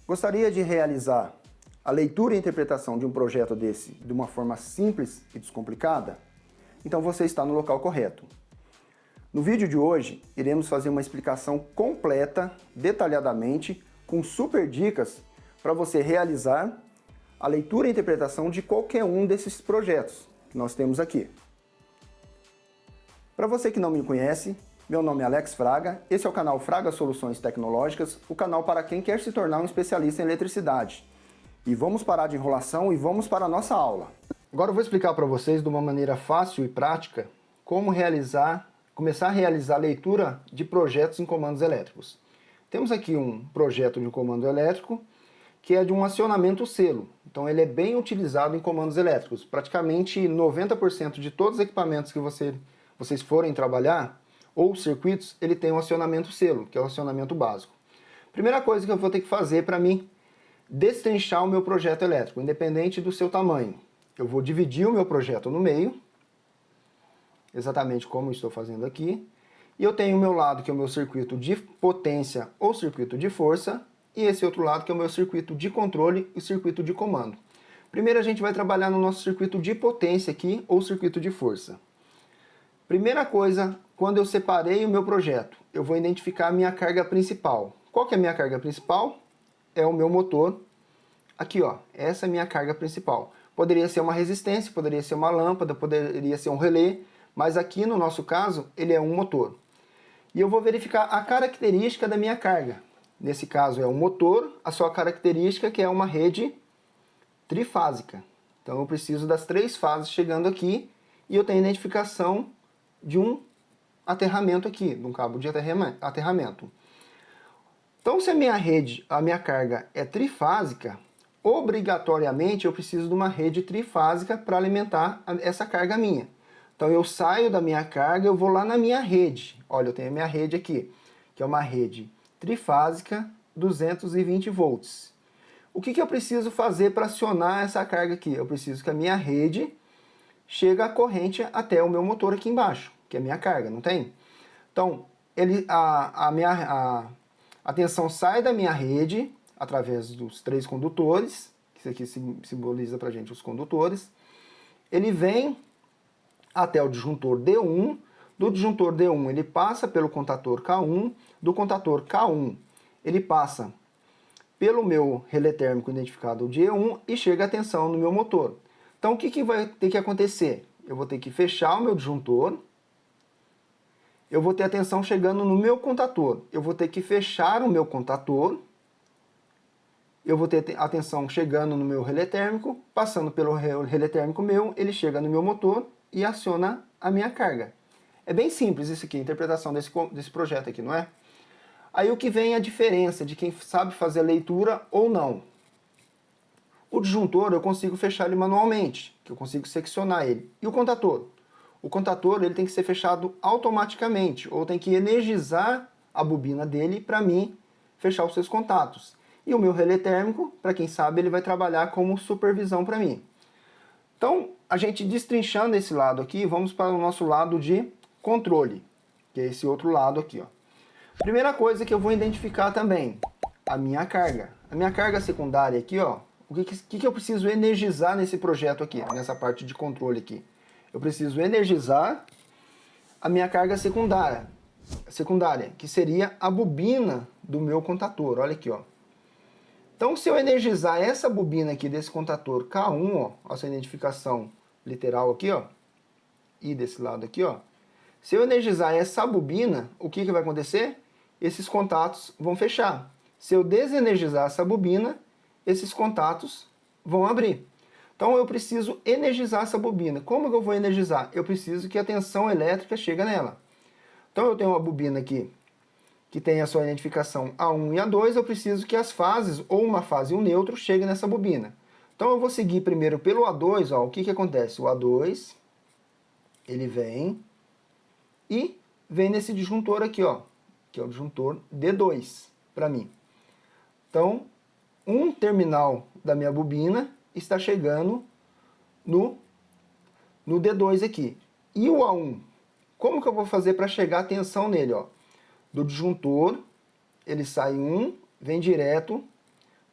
Gostaria de realizar a leitura e interpretação de um projeto desse de uma forma simples e descomplicada? Então você está no local correto. No vídeo de hoje, iremos fazer uma explicação completa, detalhadamente, com super dicas para você realizar a leitura e interpretação de qualquer um desses projetos que nós temos aqui. Para você que não me conhece, meu nome é Alex Fraga, esse é o canal Fraga Soluções Tecnológicas, o canal para quem quer se tornar um especialista em eletricidade. E vamos parar de enrolação e vamos para a nossa aula. Agora eu vou explicar para vocês de uma maneira fácil e prática como começar a realizar a leitura de projetos em comandos elétricos. Temos aqui um projeto de um comando elétrico que é de um acionamento selo. Então ele é bem utilizado em comandos elétricos. Praticamente 90% de todos os equipamentos que vocês forem trabalhar, ou circuitos, ele tem um acionamento selo, que é o acionamento básico. Primeira coisa que eu vou ter que fazer para mim destrinchar o meu projeto elétrico, independente do seu tamanho. Eu vou dividir o meu projeto no meio, exatamente como eu estou fazendo aqui, e eu tenho o meu lado, que é o meu circuito de potência ou circuito de força, e esse outro lado, que é o meu circuito de controle e circuito de comando. Primeiro a gente vai trabalhar no nosso circuito de potência aqui, ou circuito de força. Primeira coisa, quando eu separei o meu projeto, eu vou identificar a minha carga principal. Qual que é a minha carga principal? É o meu motor. Aqui, ó, essa é a minha carga principal. Poderia ser uma resistência, poderia ser uma lâmpada, poderia ser um relé, mas aqui no nosso caso, ele é um motor. E eu vou verificar a característica da minha carga. Nesse caso é um motor, a sua característica que é uma rede trifásica. Então eu preciso das 3 fases chegando aqui e eu tenho a identificação de um aterramento aqui, de um cabo de aterramento. Então se a minha carga é trifásica, obrigatoriamente eu preciso de uma rede trifásica para alimentar essa carga minha. Então eu saio da minha carga, eu vou lá na minha rede. Olha, eu tenho a minha rede aqui, que é uma rede trifásica 220 volts. O que eu preciso fazer para acionar essa carga aqui? Eu preciso que a minha rede chegue a corrente até o meu motor aqui embaixo, que é a minha carga, não tem? Então, a tensão sai da minha rede através dos 3 condutores, que isso aqui simboliza para a gente os condutores. Ele vem até o disjuntor D1, do disjuntor D1 ele passa pelo contator K1, do contator K1 ele passa pelo meu relé térmico identificado de E1 e chega a tensão no meu motor. Então o que vai ter que acontecer? Eu vou ter que fechar o meu disjuntor, eu vou ter a tensão chegando no meu contator, eu vou ter que fechar o meu contator, eu vou ter a tensão chegando no meu relé térmico, passando pelo relé térmico meu, ele chega no meu motor e aciona a minha carga. É bem simples isso aqui, a interpretação desse projeto aqui, não é? Aí o que vem é a diferença de quem sabe fazer a leitura ou não. O disjuntor eu consigo fechar ele manualmente, que eu consigo seccionar ele. E o contator? O contator ele tem que ser fechado automaticamente, ou tem que energizar a bobina dele para mim fechar os seus contatos. E o meu relé térmico, para quem sabe, ele vai trabalhar como supervisão para mim. Então, a gente destrinchando esse lado aqui, vamos para o nosso lado de controle, que é esse outro lado aqui, ó. Primeira coisa que eu vou identificar também, a minha carga. A minha carga secundária aqui, ó, o que eu preciso energizar nesse projeto aqui, nessa parte de controle aqui? Eu preciso energizar a minha carga secundária, que seria a bobina do meu contator, olha aqui, ó. Então, se eu energizar essa bobina aqui desse contator K1, ó, essa identificação literal aqui, ó, e desse lado aqui, ó, se eu energizar essa bobina, o que vai acontecer? Esses contatos vão fechar. Se eu desenergizar essa bobina, esses contatos vão abrir. Então eu preciso energizar essa bobina. Como que eu vou energizar? Eu preciso que a tensão elétrica chegue nela. Então eu tenho uma bobina aqui que tem a sua identificação A1 e A2, eu preciso que as fases, ou uma fase e um neutro, cheguem nessa bobina. Então eu vou seguir primeiro pelo A2, ó, o que acontece? O A2, ele vem e vem nesse disjuntor aqui, ó, que é o disjuntor D2 para mim. Então, um terminal da minha bobina está chegando no D2 aqui. E o A1, como que eu vou fazer para chegar a tensão nele? Ó? Do disjuntor, ele sai 1, vem direto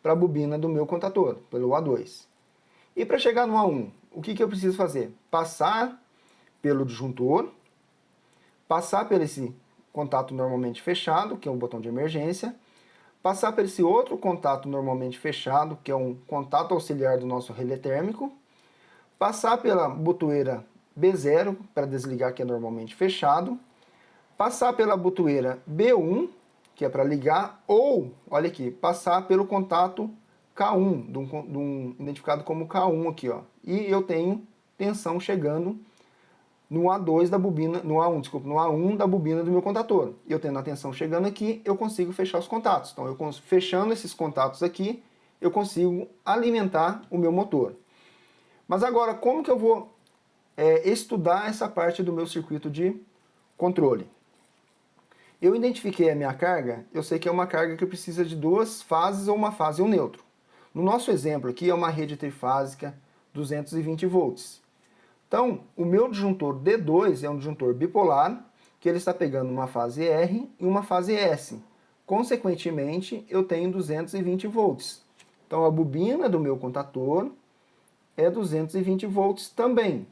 para a bobina do meu contator, pelo A2. E para chegar no A1, o que eu preciso fazer? Passar pelo disjuntor, passar por esse contato normalmente fechado, que é um botão de emergência, passar por esse outro contato normalmente fechado, que é um contato auxiliar do nosso relé térmico, passar pela botoeira B0 para desligar, que é normalmente fechado, passar pela botoeira B1, que é para ligar, ou, olha aqui, passar pelo contato K1, identificado como K1 aqui, ó. E eu tenho tensão chegando no A2 da bobina, no A1 da bobina do meu contator. Eu tendo a tensão chegando aqui, eu consigo fechar os contatos. Então, fechando esses contatos aqui, eu consigo alimentar o meu motor. Mas agora, como que eu vou estudar essa parte do meu circuito de controle? Eu identifiquei a minha carga, eu sei que é uma carga que precisa de duas fases ou uma fase e um neutro. No nosso exemplo aqui é uma rede trifásica 220 volts. Então, o meu disjuntor D2 é um disjuntor bipolar, que ele está pegando uma fase R e uma fase S. Consequentemente, eu tenho 220 volts. Então, a bobina do meu contator é 220 volts também.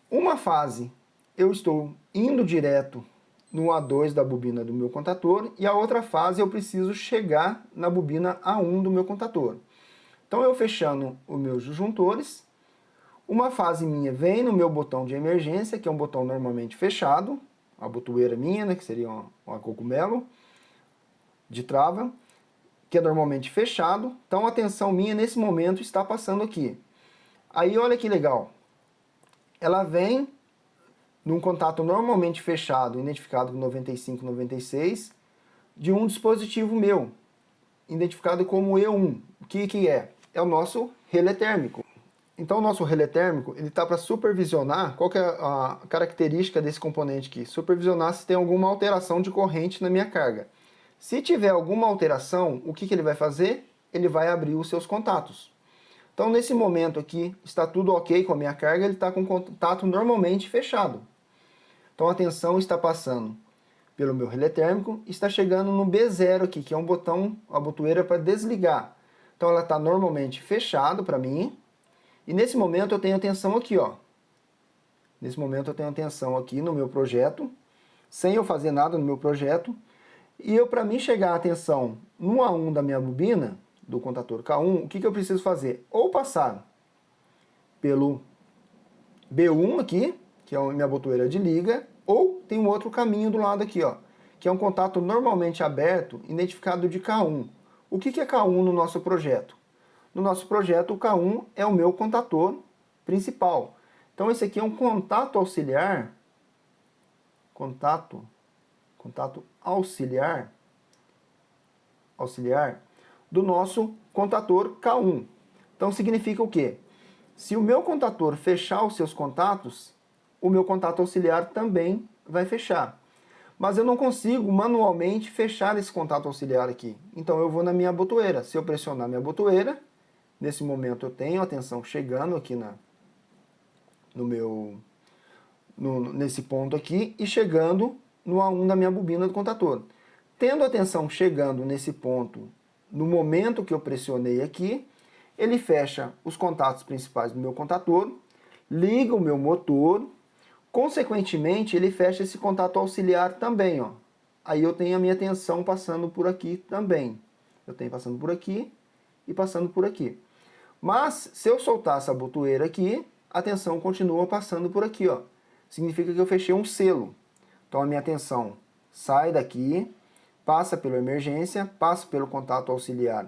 Uma fase, eu estou indo direto no A2 da bobina do meu contator, e a outra fase eu preciso chegar na bobina A1 do meu contator. Então, eu fechando os meus disjuntores, uma fase minha vem no meu botão de emergência, que é um botão normalmente fechado, a botoeira minha, né, que seria uma cogumelo de trava, que é normalmente fechado. Então a tensão minha nesse momento está passando aqui. Aí olha que legal, ela vem num contato normalmente fechado, identificado com 95, 96, de um dispositivo meu, identificado como E1. O que é? É o nosso relé térmico. Então o nosso relé térmico ele está para supervisionar, qual que é a característica desse componente aqui? Supervisionar se tem alguma alteração de corrente na minha carga. Se tiver alguma alteração, o que ele vai fazer? Ele vai abrir os seus contatos. Então nesse momento aqui está tudo ok com a minha carga, ele está com o contato normalmente fechado. Então a tensão está passando pelo meu relé térmico, está chegando no B0 aqui, que é um botão, a botoeira para desligar. Então ela está normalmente fechado para mim. E nesse momento eu tenho a tensão aqui, ó. Nesse momento eu tenho a tensão aqui no meu projeto, sem eu fazer nada no meu projeto. E para mim chegar a tensão no A1 da minha bobina, do contator K1, o que eu preciso fazer? Ou passar pelo B1 aqui, que é a minha botoeira de liga, ou tem um outro caminho do lado aqui, ó, que é um contato normalmente aberto, identificado de K1. O que é K1 no nosso projeto? No nosso projeto, o K1 é o meu contator principal. Então, esse aqui é um contato auxiliar, contato auxiliar do nosso contator K1. Então, significa o quê? Se o meu contator fechar os seus contatos, o meu contato auxiliar também vai fechar. Mas eu não consigo manualmente fechar esse contato auxiliar aqui. Então, eu vou na minha botoeira. Se eu pressionar minha botoeira, nesse momento eu tenho a tensão chegando aqui nesse ponto aqui e chegando no A1 da minha bobina do contator. Tendo a tensão chegando nesse ponto, no momento que eu pressionei aqui, ele fecha os contatos principais do meu contator, liga o meu motor, consequentemente ele fecha esse contato auxiliar também, ó. Aí eu tenho a minha tensão passando por aqui também. Eu tenho passando por aqui e passando por aqui. Mas, se eu soltar essa botoeira aqui, a tensão continua passando por aqui, ó. Significa que eu fechei um selo. Então, a minha tensão sai daqui, passa pela emergência, passa pelo contato auxiliar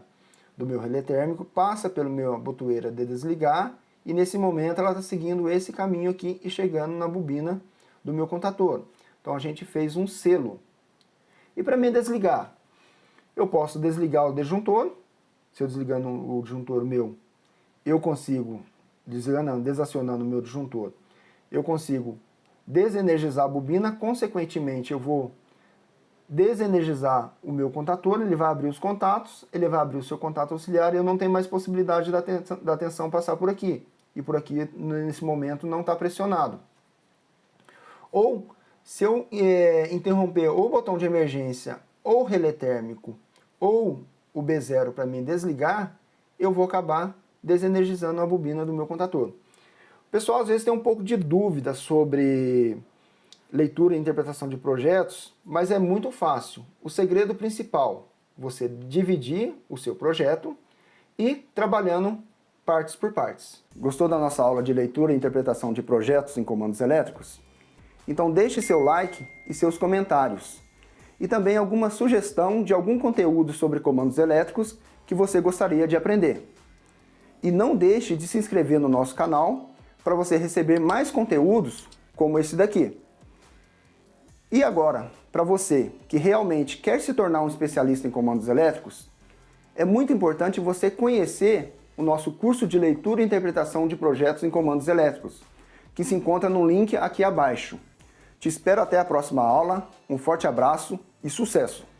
do meu relé térmico, passa pela minha botoeira de desligar, e nesse momento ela está seguindo esse caminho aqui e chegando na bobina do meu contator. Então, a gente fez um selo. E para me desligar, eu posso desligar o disjuntor. Se eu desligando o disjuntor meu, eu consigo, desacionando o meu disjuntor, eu consigo desenergizar a bobina, consequentemente eu vou desenergizar o meu contator, ele vai abrir os contatos, ele vai abrir o seu contato auxiliar e eu não tenho mais possibilidade da tensão passar por aqui. E por aqui, nesse momento, não está pressionado. Ou, se eu interromper ou o botão de emergência, ou o relé térmico, ou o B0 para mim desligar, eu vou acabar desenergizando a bobina do meu contator. O pessoal às vezes tem um pouco de dúvida sobre leitura e interpretação de projetos, mas é muito fácil. O segredo principal, você dividir o seu projeto e trabalhando partes por partes. Gostou da nossa aula de leitura e interpretação de projetos em comandos elétricos? Então deixe seu like e seus comentários. E também alguma sugestão de algum conteúdo sobre comandos elétricos que você gostaria de aprender. E não deixe de se inscrever no nosso canal para você receber mais conteúdos como esse daqui. E agora, para você que realmente quer se tornar um especialista em comandos elétricos, é muito importante você conhecer o nosso curso de leitura e interpretação de projetos em comandos elétricos, que se encontra no link aqui abaixo. Te espero até a próxima aula, um forte abraço e sucesso!